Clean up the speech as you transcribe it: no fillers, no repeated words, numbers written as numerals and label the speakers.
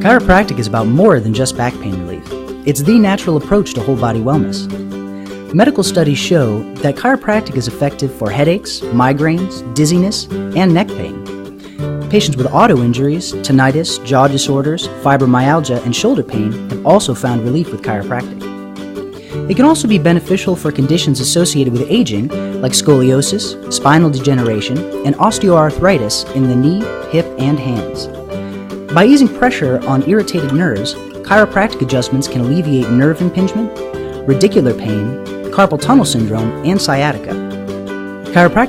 Speaker 1: Chiropractic is about more than just back pain relief. It's the natural approach to whole body wellness. Medical studies show that chiropractic is effective for headaches, migraines, dizziness, and neck pain. Patients with auto injuries, tinnitus, jaw disorders, fibromyalgia, and shoulder pain have also found relief with chiropractic. It can also be beneficial for conditions associated with aging, like scoliosis, spinal degeneration, and osteoarthritis in the knee, hip, and hands. By easing pressure on irritated nerves, chiropractic adjustments can alleviate nerve impingement, radicular pain, carpal tunnel syndrome, and sciatica. Chiropractic